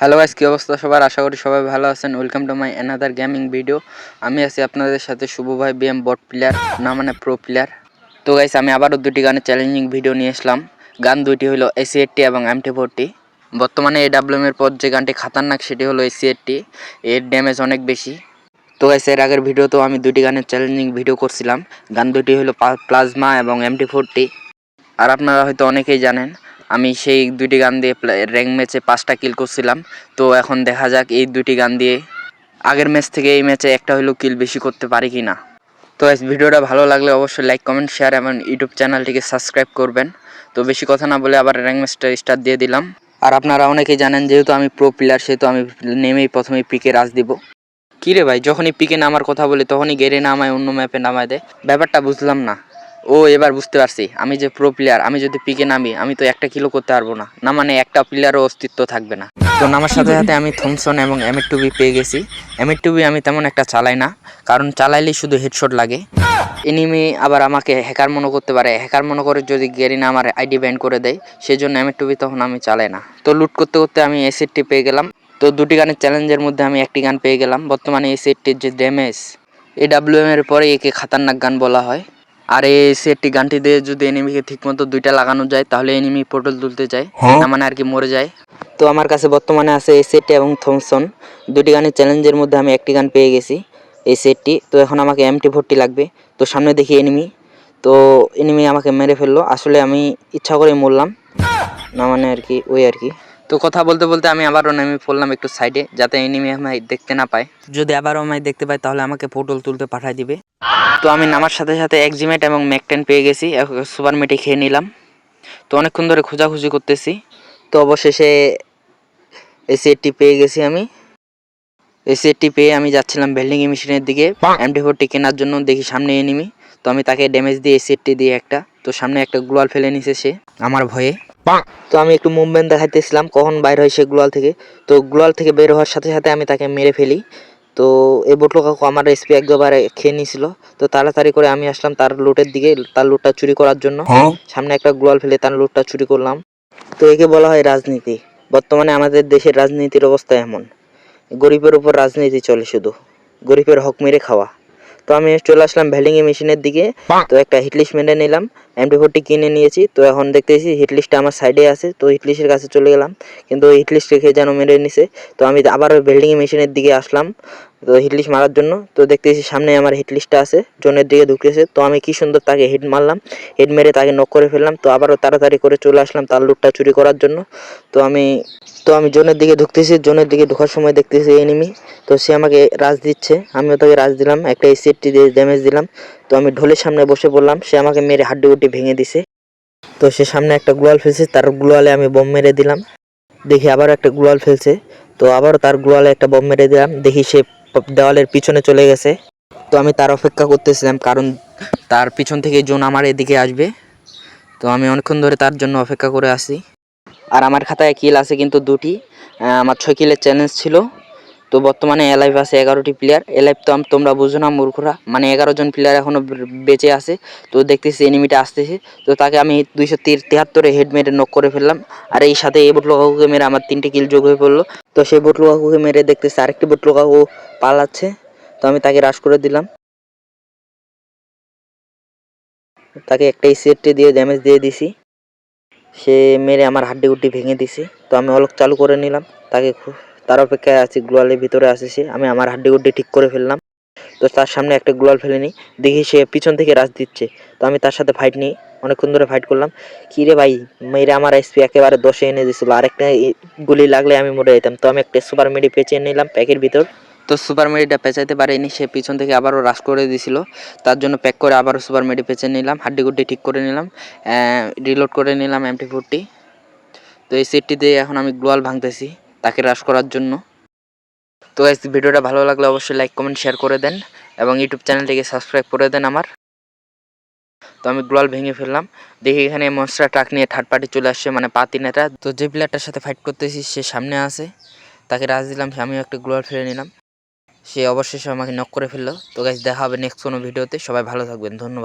Hello guys, কি অবস্থা সবার? আশা করি সবাই ভালো আছেন। Welcome to my another gaming video. আমি আছি আপনাদের সাথে শুভ ভাই, বিএম বট প্লেয়ার, না মানে প্রো প্লেয়ার। তো গাইস, আমি আবারও দুটি গানের চ্যালেঞ্জিং ভিডিও নিয়ে আসলাম। গান দুইটি হলো AC80 এবং MT40। বর্তমানে AWM এর পর যে গানটি খাতারনাক সেটি হলো AC80। এর ড্যামেজ অনেক বেশি। তো গাইস, এর আগের ভিডিওতেও আমি দুটি গানের চ্যালেঞ্জিং ভিডিও করছিলাম। গান দুটি হলো প্লাজমা এবং MT40। আর আপনারা হয়তো অনেকেই জানেন আমি সেই দুইটি গান দিয়ে র্যাঙ্ক ম্যাচে 5টা কিল করছিলাম। তো এখন দেখা যাক এই দুইটি গান দিয়ে আগের ম্যাচ থেকে এই ম্যাচে একটা হলেও কিল বেশি করতে পারি কি না। তো ভিডিওটা ভালো লাগলে অবশ্যই লাইক, কমেন্ট, শেয়ার এবং ইউটিউব চ্যানেলটিকে সাবস্ক্রাইব করবেন। তো বেশি কথা না বলে আবার র্যাঙ্ক ম্যাচটা স্টার্ট দিয়ে দিলাম। আর আপনারা অনেকেই জানেন যেহেতু আমি প্রো প্লেয়ার, সেহেতু আমি নেমেই প্রথমেই পিকে রাজ দিব। কী রে ভাই, যখনই পিকে নামার কথা বলি তখনই গেড়ে নামায়, অন্য ম্যাপে নামায় দেয়। ব্যাপারটা বুঝলাম না। ও, এবার বুঝতে পারছি, আমি যে প্রো প্লেয়ার, আমি যদি পিকে নামি আমি তো একটা কিলো করতে পারবো না, না মানে একটা প্লেয়ারও অস্তিত্ব থাকবে না। তো নামার সাথে সাথে আমি থমসন এবং M2B পেয়ে গেছি। M2B আমি তেমন একটা চালাই না, কারণ চালাইলেই শুধু হেডশট লাগে। এনিমি আবার আমাকে হ্যাকার মনে করতে পারে, হ্যাকার মনে করে যদি গেরিনা আমার আইডি ব্যান করে দেয়, সেই জন্য M2B তখন আমি চালাই না। তো লুট করতে করতে আমি AC80 পেয়ে গেলাম। তো দুটি গানের চ্যালেঞ্জের মধ্যে আমি একটি গান পেয়ে গেলাম। বর্তমানে AC80 যে ড্যামেজ, AWM এর পরে একে খাতারনাক গান বলা হয়। আর এই AC80 গানটি দিয়ে যদি এনিমিকে ঠিকমতো দুইটা লাগানো যায় তাহলে এনিমি পোর্টাল তুলতে যায়, না মানে আর কি মরে যায়। তো আমার কাছে বর্তমানে আছে AC80 এবং থমসন। দুটি গানের চ্যালেঞ্জের মধ্যে আমি একটি গান পেয়ে গেছি, AC80। তো এখন আমাকে MT40 লাগবে। তো সামনে দেখি এনিমি, তো এনিমি আমাকে মেরে ফেললো। আসলে আমি ইচ্ছা করে মরলাম, না মানে আর কি ওই আর কি। তো কথা বলতে বলতে আমি আবারও নেমে পড়লাম একটু সাইডে, যাতে এনিমি আমায় দেখতে না পায়। যদি আবারও আমায় দেখতে পায় তাহলে আমাকে পোর্টাল তুলতে পাঠায় দিবে। তো আমি নামার সাথে সাথে এক্সিমেট এবং ম্যাক10 পেয়ে গেছি, সুপার মেটি খেয়ে নিলাম। তো অনেকক্ষণ ধরে খোঁজাখুঁজি করতেছি, তো অবশেষে AC80 পেয়ে গেছি আমি। AC80 পেয়ে আমি যাচ্ছিলাম বিল্ডিং মেশিনের দিকে MT40 কেনার জন্য। দেখি সামনে এনিমি, তো আমি তাকে ড্যামেজ দিয়ে AC80 দিয়ে একটা, তো সামনে একটা গ্লোয়াল ফেলে নিছে সে আমার ভয়ে। তো আমি একটু মুভমেন্ট দেখাইতেছিলাম কখন বাইর হয় সে গ্লোয়াল থেকে। তো গ্লোয়াল থেকে বের হওয়ার সাথে সাথে আমি তাকে মেরে ফেলি। তো এই বটলো কাকু আমার SP একবারে খেয়ে নিয়েছিল। তো তাড়াতাড়ি করে আমি আসলাম তার লুটের দিকে, তার লুটটা চুরি করার জন্য। সামনে একটা গ্লোয়াল ফেলে তার লুটটা চুরি করলাম। তো একে বলা হয় রাজনীতি। বর্তমানে আমাদের দেশের রাজনীতির অবস্থা এমন, গরিবের উপর রাজনীতি চলে, শুধু গরিবের হক মেরে খাওয়া। তো আমি চলে আসলাম ভ্যালিং মেশিনের দিকে। তো একটা হিটলিস্ট মেরে নিলাম, MT40 কিনে নিয়েছি। তো এখন দেখতেছি হিটলিস্টটা আমার সাইডে আছে, তো হিটলিস্টের কাছে চলে গেলাম, কিন্তু ওই হিটলিস্ট রেখে যেন মেরে নিছে। তো আমি আবার ওই বিল্ডিং মেশিনের দিকে আসলাম তো হিটলিস্ট মারার জন্য। তো দেখতেছি সামনে আমার হিটলিস্টটা আছে, জোনের দিকে ঢুকেছে। তো আমি কি সুন্দর তাকে হিট মারলাম, হিট মেরে তাকে নক করে ফেললাম। তো আবারও তাড়াতাড়ি করে চলে আসলাম তার লুটটা চুরি করার জন্য। তো আমি জোনের দিকে ঢুকতেছি, জোনের দিকে ঢোকার সময় দেখতেছি এনিমি। তো সে আমাকে রাজ দিচ্ছে, আমিও তাকে রাজ দিলাম, একটা AC80 দিয়ে ড্যামেজ দিলাম। তো আমি ঢোলের সামনে বসে পড়লাম, সে আমাকে মেরে হাড্ডি গুড্ডি ভেঙে দিছে। তো সে সামনে একটা গ্লোয়াল ফেলছে, তার গ্লোয়ালে আমি বম মেরে দিলাম। দেখি আবার একটা গ্লোয়াল ফেলছে, তো আবারও তার গ্লোয়ালে একটা বম মেরে দিলাম। দেখি সে দেওয়ালের পিছনে চলে গেছে। তো আমি তার অপেক্ষা করতেছিলাম, কারণ তার পিছন থেকে জোন আমার এদিকে আসবে। তো আমি অনেকক্ষণ ধরে তার জন্য অপেক্ষা করে আসি। আর আমার খাতায় কিল আছে কিন্তু দুটি, আমার 6 কিলের চ্যালেঞ্জ ছিল। তো বর্তমানে এলাইভ আছে 11টি প্লেয়ার। এলাইভ তো তোমরা বুঝো না মূর্খরা, মানে 11 জন প্লেয়ার এখনও বেঁচে আছে। তো দেখতেছি এনিমিটা আসতেছে, তো তাকে আমি 273 হেড মেরে নক করে ফেললাম। আর এই সাথে এই বুটলো কাকুকে মেরে আমার 3টি কিল যোগ হয়ে পড়লো। তো সেই বুটলো কাকুকে মেরে দেখতেছি আরেকটি বুটলো কাকু পালাচ্ছে, তো আমি তাকে রাশ করে দিলাম। তাকে একটা AC80 দিয়ে ড্যামেজ দিয়ে দিছি, সে মেরে আমার হাড্ডি গুড্ডি ভেঙে দিছে। তো আমি অলক চালু করে নিলাম, তাকে তার অপেক্ষায় আছি, গ্লোয়ালের ভিতরে আসে সে। আমি আমার হাড্ডি গুড্ডি ঠিক করে ফেললাম। তো তার সামনে একটা গ্লোয়াল ফেলে নিই, দেখি সে পিছন থেকে রাশ দিচ্ছে। তো আমি তার সাথে ফাইট নিই, অনেকক্ষণ ধরে ফাইট করলাম। কী রে ভাই, মেরে আমার SP একেবারে 10-এ এনে দিয়েছিল, আরেকটা গুলি লাগলে আমি মরে যেতাম। তো আমি একটা সুপার মেডি পেঁচিয়ে নিলাম প্যাকের ভিতর। তো সুপার মেডিটা পেঁচাইতে পারেনি, সে পিছন থেকে আবারও রাশ করে দিয়েছিল। তার জন্য প্যাক করে আবারও সুপার মেডি পেঁচে নিলাম, হাড্ডি গুড্ডি ঠিক করে নিলাম, রিলোড করে নিলাম MT40। তো এই সেটটি দিয়ে এখন আমি গ্লোয়াল ভাঙতেছি তাকে রাশ করার জন্য। তো এই ভিডিওটা ভালো লাগলে অবশ্যই লাইক, কমেন্ট, শেয়ার করে দেন এবং ইউটিউব চ্যানেলটিকে সাবস্ক্রাইব করে দেন আমার। তো আমি গ্লোয়াল ভেঙে ফেললাম। দেখি এখানে মনস্টার ট্রাক নিয়ে থার্ড পার্টি চলে আসছে, মানে পাতি নেতা। তো যে প্লেয়ারটার সাথে ফাইট করতেছি সে সামনে আছে, তাকে রাজ দিলাম, আমিও একটা গ্লোয়াল ফেলে নিলাম। সে অবশেষে আমাকে নক করে ফেললো। তো গাইস, দেখা হবে নেক্সট কোনো ভিডিওতে। সবাই ভালো থাকবেন, ধন্যবাদ।